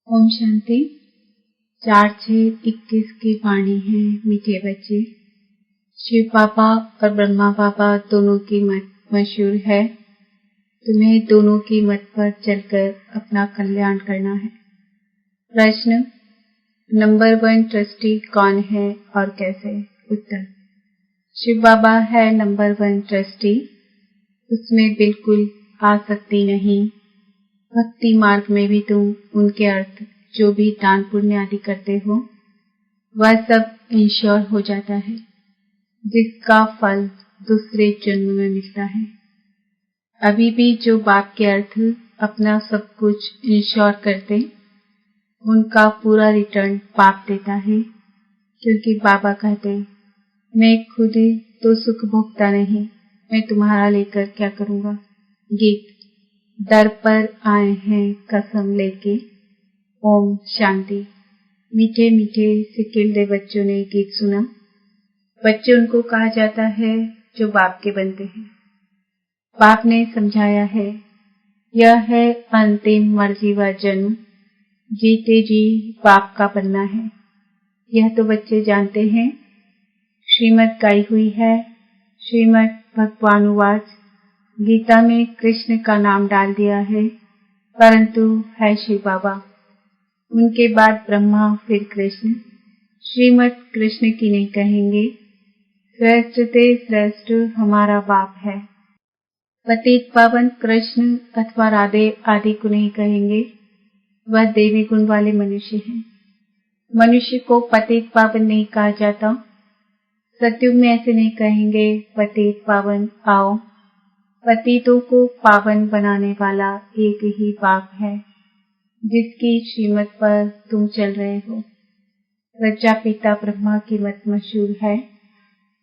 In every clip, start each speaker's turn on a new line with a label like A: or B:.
A: ओम शांति। 4/6/21 की वाणी है। मीठे बच्चे, शिव बाबा और ब्रह्मा बाबा दोनों की मत मशहूर है। तुम्हें दोनों की मत पर चलकर अपना कल्याण करना है। प्रश्न, नंबर 1 ट्रस्टी कौन है और कैसे? उत्तर, शिव बाबा है नंबर 1 ट्रस्टी। उसमें बिल्कुल आसक्ति नहीं। भक्ति मार्ग में भी तुम उनके अर्थ जो भी दान पुण्य आदि करते हो वह सब इंश्योर हो जाता है, जिसका फल दूसरे जन्म में मिलता है। अभी भी जो बाप के अर्थ अपना सब कुछ इंश्योर करते उनका पूरा रिटर्न बाप देता है, क्योंकि बाबा कहते मैं खुद तो सुख भोगता नहीं, मैं तुम्हारा लेकर क्या करूँगा। गीत, दर पर आए हैं कसम लेके। ओम शांति। मीठे मीठे सिकिलदे बच्चों ने गीत सुना। बच्चे उनको कहा जाता है जो बाप के बनते हैं। बाप ने समझाया है, यह है अंतिम मर्जी व जन्म, जीते जी बाप का बनना है। यह तो बच्चे जानते हैं। श्रीमद् गाई हुई है। श्रीमद् भगवानुवाच, गीता में कृष्ण का नाम डाल दिया है, परंतु है शिव बाबा। उनके बाद ब्रह्मा, फिर कृष्ण। श्रीमद् कृष्ण की नहीं कहेंगे। श्रेष्ठ ते श्रेष्ठ हमारा बाप है। पतित पावन कृष्ण अथवा राधे आदि को नहीं कहेंगे, वह देवी गुण वाले मनुष्य हैं। मनुष्य को पतित पावन नहीं कहा जाता। सत्युग में ऐसे नहीं कहेंगे पतित पावन आओ। पतितों को पावन बनाने वाला एक ही बाप है, जिसकी श्रीमत पर तुम चल रहे हो। प्रजापिता ब्रह्मा की मत मशहूर है,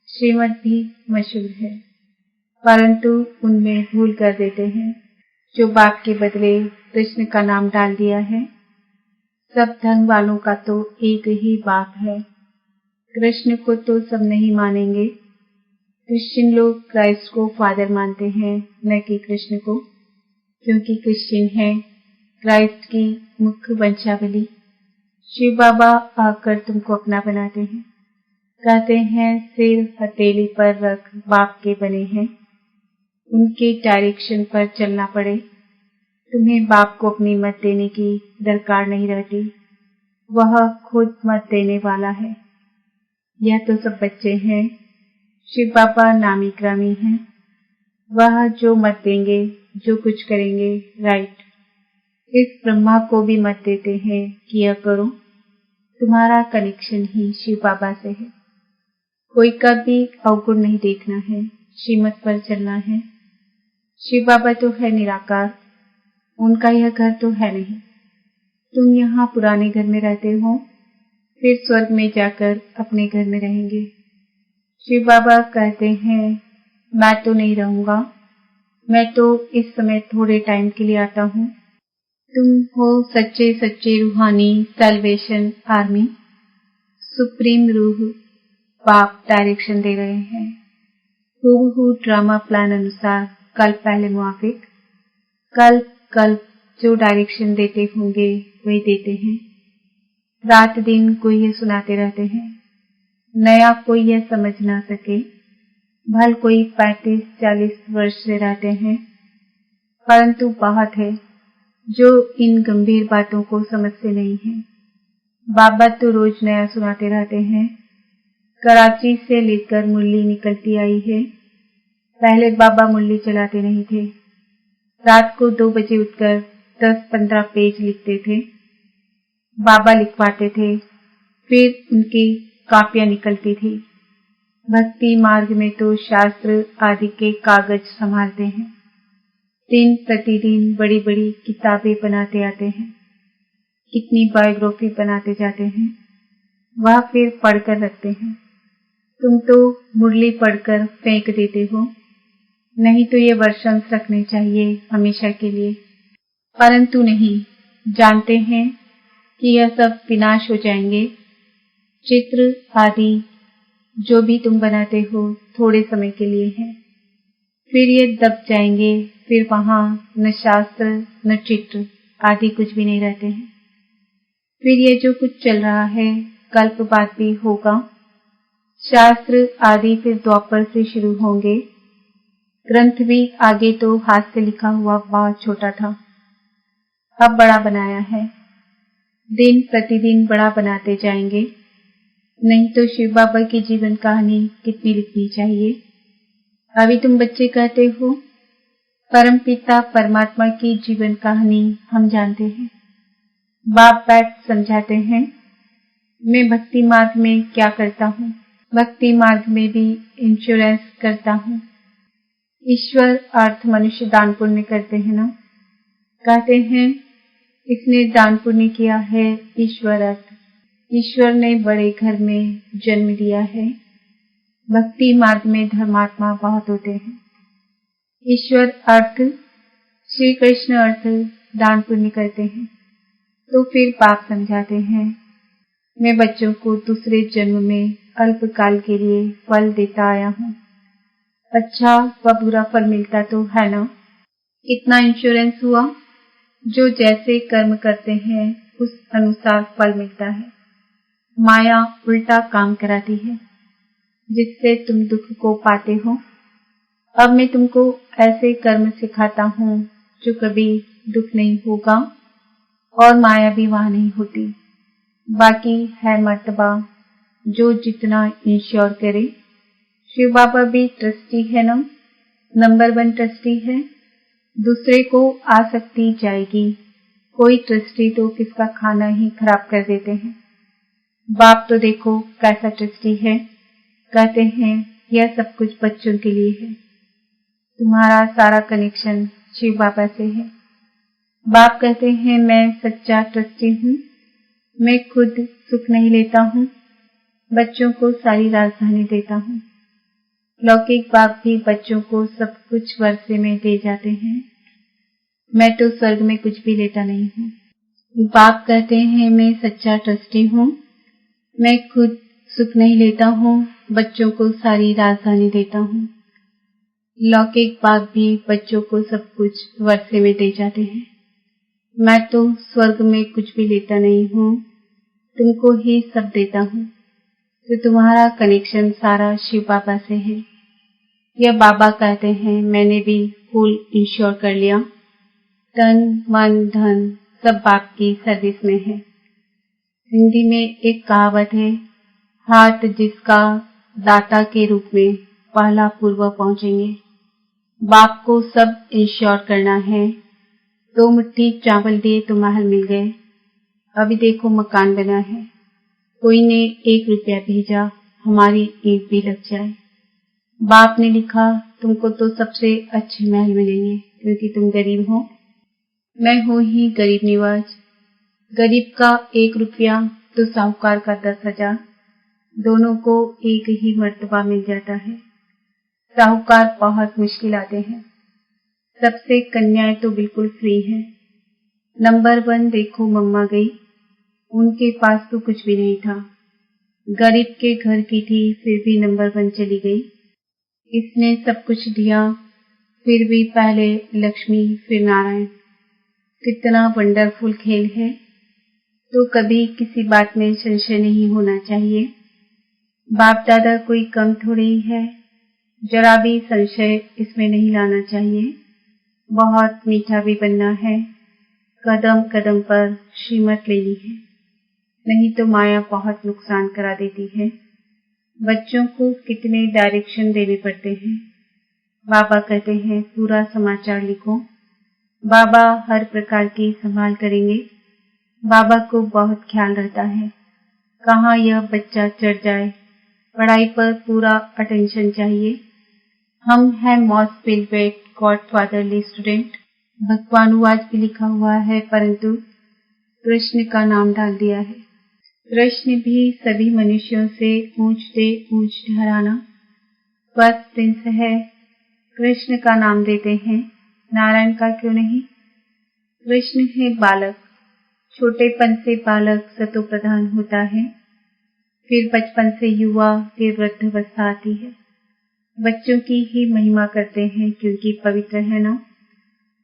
A: श्रीमत भी मशहूर है, परंतु उनमें भूल कर देते हैं। जो बाप के बदले कृष्ण का नाम डाल दिया है। सब धर्म वालों का तो एक ही बाप है। कृष्ण को तो सब नहीं मानेंगे। क्रिश्चियन लोग क्राइस्ट को फादर मानते हैं, न कि कृष्ण को, क्योंकि क्रिश्चियन है क्राइस्ट की मुख्य वंशावली। शिव बाबा आकर तुमको अपना बनाते हैं। कहते हैं सिर हथेली पर रख बाप के बने हैं, उनके डायरेक्शन पर चलना पड़े। तुम्हें बाप को अपनी मत देने की दरकार नहीं रहती, वह खुद मत देने वाला है। यह तो सब बच्चे हैं। शिव बाबा नामी ग्रामी हैं। वह जो मत देंगे, जो कुछ करेंगे, राइट। इस ब्रह्मा को भी मत देते हैं कि यह करो। तुम्हारा कनेक्शन ही शिव बाबा से है। कोई का भी अवगुण नहीं देखना है, श्रीमत पर चलना है। शिव बाबा तो है निराकार, उनका यह घर तो है नहीं। तुम यहाँ पुराने घर में रहते हो, फिर स्वर्ग में जाकर अपने घर में रहेंगे। शिव बाबा कहते हैं मैं तो नहीं रहूंगा, मैं तो इस समय थोड़े टाइम के लिए आता हूँ। तुम हो सच्चे सच्चे रूहानी सैल्वेशन आर्मी। सुप्रीम रूह बाप डायरेक्शन दे रहे हैं। हूबहू ड्रामा प्लान अनुसार कल पहले मुआफिक कल जो डायरेक्शन देते होंगे वही देते हैं। रात दिन कोई ये सुनाते रहते हैं, नया कोई यह समझ ना सके। भल कोई 35-40 वर्ष से रहते हैं, परंतु बहुत है जो इन गंभीर बातों को समझते नहीं हैं। बाबा तो रोज नया सुनाते रहते हैं। कराची से लेकर मुरली निकलती आई है। पहले बाबा मुरली चलाते नहीं थे। रात को 2 बजे उठकर 10-15 पेज लिखते थे। बाबा लिखवाते थे, फिर उनकी कापियां निकलती थी। भक्ति मार्ग में तो शास्त्र आदि के कागज संभालते हैं। दिन प्रतिदिन बड़ी बड़ी किताबें बनाते आते हैं। कितनी बायोग्राफी बनाते जाते हैं, वह फिर पढ़कर रखते हैं। तुम तो मुरली पढ़कर फेंक देते हो। नहीं तो ये वर्षंस रखने चाहिए हमेशा के लिए, परंतु नहीं, जानते हैं कि यह सब विनाश हो जाएंगे। चित्र आदि जो भी तुम बनाते हो थोड़े समय के लिए है, फिर ये दब जाएंगे। फिर वहां न शास्त्र न चित्र आदि कुछ भी नहीं रहते हैं। फिर ये जो कुछ चल रहा है कल्प बाद भी होगा। शास्त्र आदि फिर द्वापर से शुरू होंगे। ग्रंथ भी आगे तो हाथ से लिखा हुआ बहुत छोटा था, अब बड़ा बनाया है। दिन प्रतिदिन बड़ा बनाते जाएंगे, नहीं तो शिव बाबा की जीवन कहानी कितनी लिखनी चाहिए। अभी तुम बच्चे कहते हो परम पिता परमात्मा की जीवन कहानी हम जानते हैं। बाप बैठ समझाते हैं। मैं भक्ति मार्ग में क्या करता हूँ, भक्ति मार्ग में भी इंश्योरेंस करता हूँ। ईश्वर अर्थ मनुष्य दान पुण्य करते हैं ना, कहते हैं इसने दान पुण्य किया है। ईश्वर अर्थ, ईश्वर ने बड़े घर में जन्म लिया है। भक्ति मार्ग में धर्मात्मा बहुत होते हैं। ईश्वर अर्थ श्री कृष्ण अर्थ दान पुण्य करते हैं। तो फिर बाप समझाते हैं मैं बच्चों को दूसरे जन्म में अल्पकाल के लिए फल देता आया हूँ। अच्छा व बुरा फल मिलता तो है ना। कितना इंश्योरेंस हुआ, जो जैसे कर्म करते हैं उस अनुसार फल मिलता है। माया उल्टा काम कराती है, जिससे तुम दुख को पाते हो। अब मैं तुमको ऐसे कर्म सिखाता हूँ जो कभी दुख नहीं होगा और माया भी वहां नहीं होती। बाकी है मर्तबा जो जितना इंश्योर करे। शिव बाबा भी ट्रस्टी है ना, नंबर 1 ट्रस्टी है। दूसरे को आसक्ति जाएगी। कोई ट्रस्टी तो किसका खाना ही खराब कर देते हैं। बाप तो देखो कैसा ट्रस्टी है, कहते हैं यह सब कुछ बच्चों के लिए है। तुम्हारा सारा कनेक्शन शिव बाबा से है। बाप कहते हैं मैं सच्चा ट्रस्टी हूँ। मैं खुद सुख नहीं लेता हूँ, बच्चों को सारी राजधानी देता हूँ। लौकिक बाप भी बच्चों को सब कुछ वर्षे में दे जाते हैं। मैं तो स्वर्ग में कुछ भी लेता नहीं हूँ। बाप कहते हैं मैं सच्चा ट्रस्टी हूँ। मैं खुद सुख नहीं लेता हूँ, बच्चों को सारी राजधानी देता हूँ। लौकिक बाप भी बच्चों को सब कुछ वर्षे में दे जाते हैं। मैं तो स्वर्ग में कुछ भी लेता नहीं हूँ, तुमको ही सब देता हूँ। तो तुम्हारा कनेक्शन सारा शिव बाबा से है। यह बाबा कहते हैं मैंने भी फुल इंश्योर कर लिया। तन मन धन सब बाप की सर्विस में है। हिंदी में एक कहावत है, हाथ जिसका दाता के रूप में पहला पूर्व पहुंचेंगे। बाप को सब इंश्योर करना है। 2 मुट्ठी चावल दिए तो महल मिल गए। अभी देखो मकान बना है, कोई ने 1 रुपया भेजा, हमारी ईंट भी लग जाए। बाप ने लिखा तुमको तो सबसे अच्छे महल मिलेंगे क्योंकि तुम गरीब हो। मैं हूँ ही गरीब निवाज। गरीब का 1 रुपया तो साहूकार का 10,000, दोनों को एक ही मर्तबा मिल जाता है। साहूकार बहुत मुश्किल आते हैं। सबसे कन्याएं तो बिल्कुल फ्री है। नंबर 1 देखो मम्मा गई, उनके पास तो कुछ भी नहीं था। गरीब के घर की थी, फिर भी नंबर 1 चली गई। इसने सब कुछ दिया, फिर भी पहले लक्ष्मी फिर नारायण। कितना वंडरफुल खेल है। तो कभी किसी बात में संशय नहीं होना चाहिए। बाप दादा कोई कम थोड़ी है, जरा भी संशय इसमें नहीं लाना चाहिए। बहुत मीठा भी बनना है, कदम कदम पर श्रीमत लेनी है, नहीं तो माया बहुत नुकसान करा देती है। बच्चों को कितने डायरेक्शन देने पड़ते हैं। बाबा कहते हैं पूरा समाचार लिखो। बाबा हर प्रकार की संभाल करेंगे। बाबा को बहुत ख्याल रहता है कहाँ यह बच्चा चढ़ जाए। पढ़ाई पर पूरा अटेंशन चाहिए। हम हैं मोस्ट पिलवेट गॉड फादरली स्टूडेंट। भगवानुवाद भी लिखा हुआ है, परंतु कृष्ण का नाम डाल दिया है। कृष्ण भी सभी मनुष्यों से ऊंच ठहराना। फर्स्ट प्रिंस है, कृष्ण का नाम देते हैं, नारायण का क्यों नहीं। कृष्ण है बालक, छोटेपन से बालक सतो प्रधान होता है, फिर बचपन से युवा, फिर वृद्धावस्था आती है। बच्चों की ही महिमा करते हैं क्योंकि पवित्र है ना।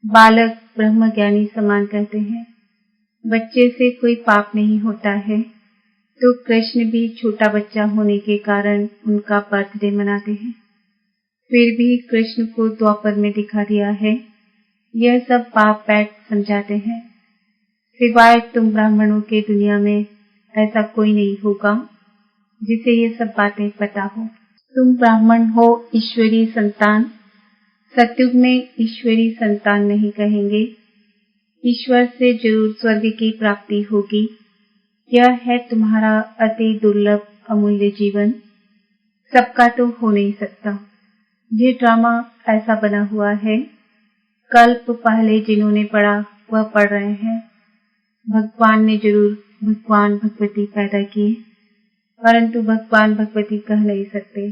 A: बालक ब्रह्म ज्ञानी समान कहते हैं। बच्चे से कोई पाप नहीं होता है, तो कृष्ण भी छोटा बच्चा होने के कारण उनका बर्थडे मनाते हैं। फिर भी कृष्ण को द्वापर में दिखा दिया है, यह सब पाप पैट समझाते हैं। सिवाय तुम ब्राह्मणों के दुनिया में ऐसा कोई नहीं होगा जिसे ये सब बातें पता हो। तुम ब्राह्मण हो, ईश्वरी संतान। सतयुग में ईश्वरी संतान नहीं कहेंगे। ईश्वर से जरूर स्वर्ग की प्राप्ति होगी। यह है तुम्हारा अति दुर्लभ अमूल्य जीवन। सबका तो हो नहीं सकता। ये ड्रामा ऐसा बना हुआ है, कल्प पहले जिन्होंने पढ़ा वह पढ़ रहे हैं। भगवान ने जरूर भगवान भगवती पैदा किए, परंतु भगवान भगवती कह नहीं सकते।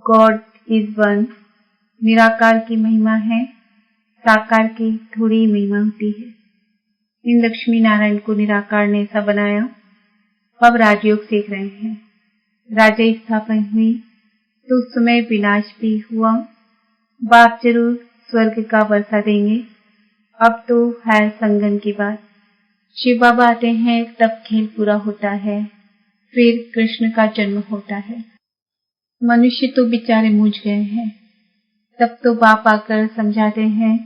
A: God is one. निराकार की महिमा है, साकार की थोड़ी महिमा होती है। इन लक्ष्मी नारायण को निराकार ने ऐसा बनाया। अब राजयोग सीख रहे हैं। राजा स्थापना हुई तो उस समय विनाश भी हुआ। बाप जरूर स्वर्ग का वर्षा देंगे। अब तो है संगम की बात। शिव बाबा आते हैं तब खेल पूरा होता है, फिर कृष्ण का जन्म होता है। मनुष्य तो बेचारे मूझ गए हैं। तब तो बाप आकर समझाते हैं।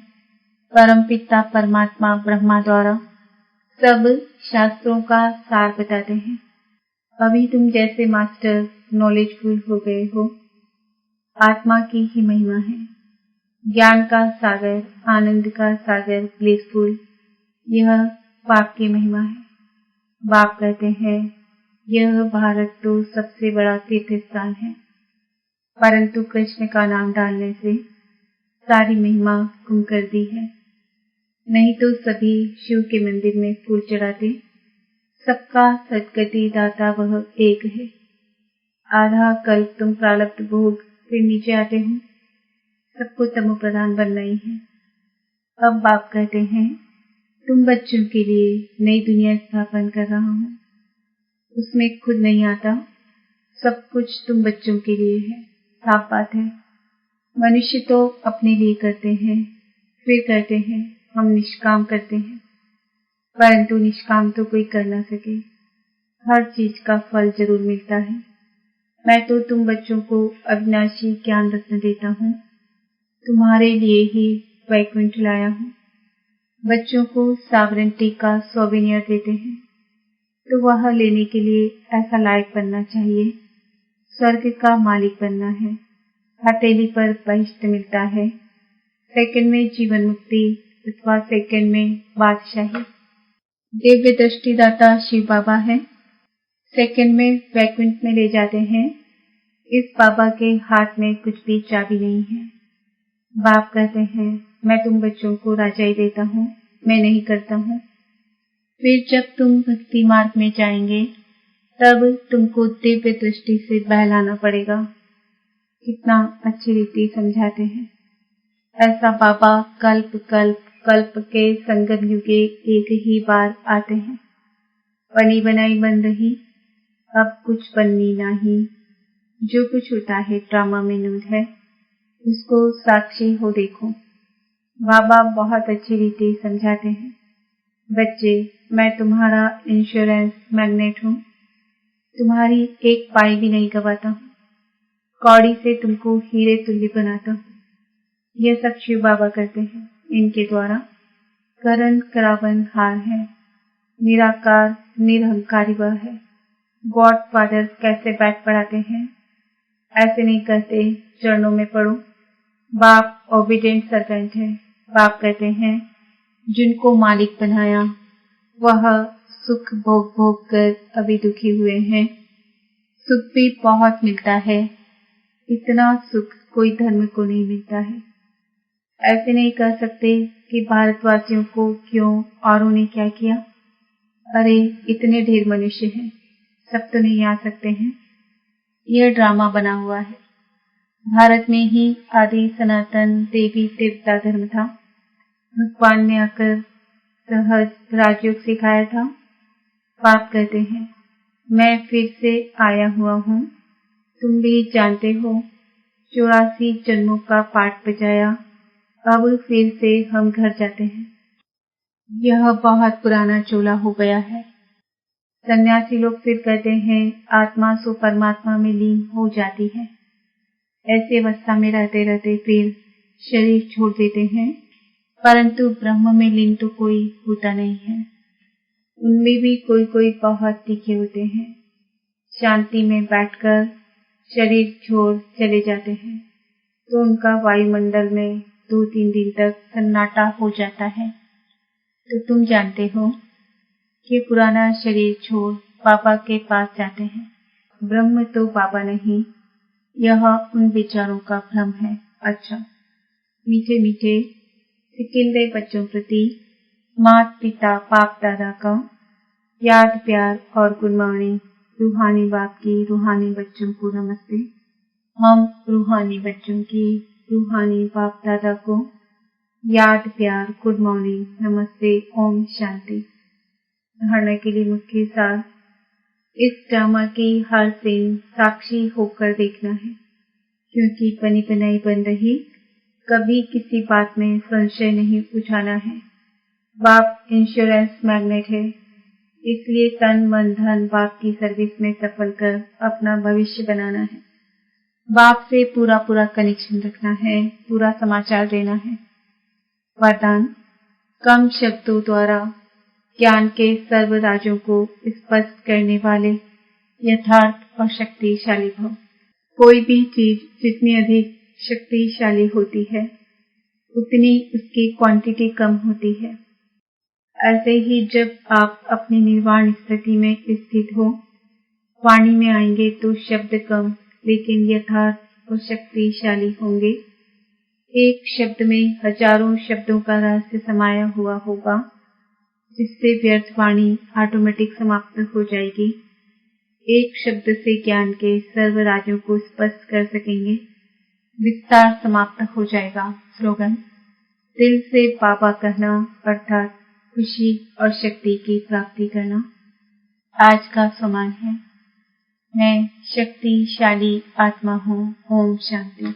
A: परमपिता परमात्मा ब्रह्मा द्वारा सब शास्त्रों का सार बताते हैं। अभी तुम जैसे मास्टर नॉलेजफुल हो गए हो। आत्मा की ही महिमा है। ज्ञान का सागर, आनंद का सागर, ब्लिसफुल, यह बाप की महिमा है। बाप कहते हैं यह भारत तो सबसे बड़ा तीर्थ स्थान है, परंतु कृष्ण का नाम डालने से सारी महिमा गुम कर दी है। नहीं तो सभी शिव के मंदिर में फूल चढ़ाते। सबका सदगति दाता वह एक है। आधा कल्प तुम प्रारब्ध भोग फिर नीचे आते हो। सबको तमो प्रधान बनना ही है। अब बाप कहते हैं तुम बच्चों के लिए नई दुनिया स्थापन कर रहा हूँ। उसमें खुद नहीं आता। सब कुछ तुम बच्चों के लिए है। साफ बात है। मनुष्य तो अपने लिए करते हैं, फिर कहते हैं हम निष्काम करते हैं, परंतु निष्काम तो कोई कर ना सके। हर चीज का फल जरूर मिलता है। मैं तो तुम बच्चों को अविनाशी ज्ञान रत्न देता हूँ। तुम्हारे लिए ही वैकुंठ लाया हूँ। बच्चों को सावरेंटी का सोवेनियर देते हैं, तो वह लेने के लिए ऐसा लायक बनना चाहिए। स्वर्ग का मालिक बनना है। हथेली पर बहिष्ठ मिलता है। सेकंड में जीवन मुक्ति अथवा सेकंड में बादशाही। दिव्य दृष्टिदाता शिव बाबा है। सेकंड में वैकुंठ में ले जाते हैं। इस बाबा के हाथ में कुछ भी चाबी नहीं है। बाप कहते हैं मैं तुम बच्चों को राजाई देता हूँ, मैं नहीं करता हूँ। फिर जब तुम भक्ति मार्ग में जाएंगे तब तुमको दिव्य दृष्टि से बहलाना पड़ेगा। कितना अच्छी रीति समझाते हैं। ऐसा बाबा कल्प कल्प कल्प के संगम युगे एक ही बार आते हैं। बनी बनाई बन रही, अब कुछ बननी नहीं। जो कुछ होता है ड्रामा में नूर है, उसको साक्षी हो देखो। बाबा बहुत अच्छी रीति समझाते हैं। बच्चे, मैं तुम्हारा इंश्योरेंस मैग्नेट हूँ। तुम्हारी एक पाई भी नहीं गवाता हूँ। कौड़ी से तुमको हीरे तुल्य बनाता हूँ। यह सब शिव बाबा करते हैं। इनके द्वारा करण करावन हार है। निराकार निरहंकारी वह है। गॉड फादर कैसे बैठ पढ़ाते हैं, ऐसे नहीं कहते चरणों में पढ़ो। बाप ओबीडिएंट सर्वेंट है। बाप कहते हैं जिनको मालिक बनाया वह सुख भोग भोग कर अभी दुखी हुए हैं। सुख भी बहुत मिलता है। इतना सुख कोई धर्म को नहीं मिलता है। ऐसे नहीं कह सकते कि भारतवासियों को क्यों औरों ने क्या किया। अरे इतने ढेर मनुष्य हैं, सब तो नहीं आ सकते हैं। यह ड्रामा बना हुआ है। भारत में ही आदि सनातन देवी देवता धर्म था। भगवान ने आकर सहज राजयोग सिखाया था। बाप कहते हैं मैं फिर से आया हुआ हूँ। तुम भी जानते हो 84 जन्मों का पाठ बजाया। अब फिर से हम घर जाते हैं। यह बहुत पुराना चोला हो गया है। सन्यासी लोग फिर कहते हैं आत्मा सो परमात्मा में लीन हो जाती है। ऐसी अवस्था में रहते रहते फिर शरीर छोड़ देते हैं, परंतु ब्रह्म में लीन तो कोई होता नहीं है। उनमें भी कोई कोई बहुत तीखे होते हैं। शांति में बैठकर शरीर छोड़ चले जाते हैं तो उनका वायुमंडल में 2-3 दिन तक सन्नाटा हो जाता है। तो तुम जानते हो कि पुराना शरीर छोड़ बाबा के पास जाते हैं। ब्रह्म तो बाबा नहीं, यह उन विचारों का भ्रम है। अच्छा, मीठे मीठे सिकिंदे बच्चों प्रति माता पिता बाप दादा का याद प्यार और गुड मॉर्निंग। रूहानी बाप की रूहानी बच्चों को नमस्ते। हम रूहानी बच्चों की रूहानी बाप दादा को याद प्यार गुड मॉर्निंग नमस्ते ओम शांति। धारणा के लिए मुख्य सार, इस ड्रामा की हर सीन साक्षी होकर देखना है, क्योंकि बनी बनाई बन रही कभी किसी बात में संशय नहीं उठाना है। बाप इंश्योरेंस मैग्नेट है, इसलिए तन मन धन बाप की सर्विस में सफल कर अपना भविष्य बनाना है। बाप से पूरा पूरा कनेक्शन रखना है, पूरा समाचार देना है। वरदान, कम शब्दों द्वारा ज्ञान के सर्व राजों को स्पष्ट करने वाले यथार्थ और शक्तिशाली भव। कोई भी चीज जितनी अधिक शक्तिशाली होती है उतनी उसकी क्वांटिटी कम होती है। ऐसे ही जब आप अपनी निर्वाण स्थिति में स्थित हो, वाणी में आएंगे तो शब्द कम लेकिन यथार्थ और शक्तिशाली होंगे। एक शब्द में हजारों शब्दों का रहस्य समाया हुआ होगा, जिससे व्यर्थ वाणी ऑटोमेटिक समाप्त हो जाएगी। एक शब्द से ज्ञान के सर्व राज्यों को स्पष्ट कर सकेंगे, विस्तार समाप्त हो जाएगा। स्लोगन, दिल से बाबा कहना अर्थात खुशी और शक्ति की प्राप्ति करना। आज का सम्मान है, मैं शक्तिशाली आत्मा हूँ। ओम शांति।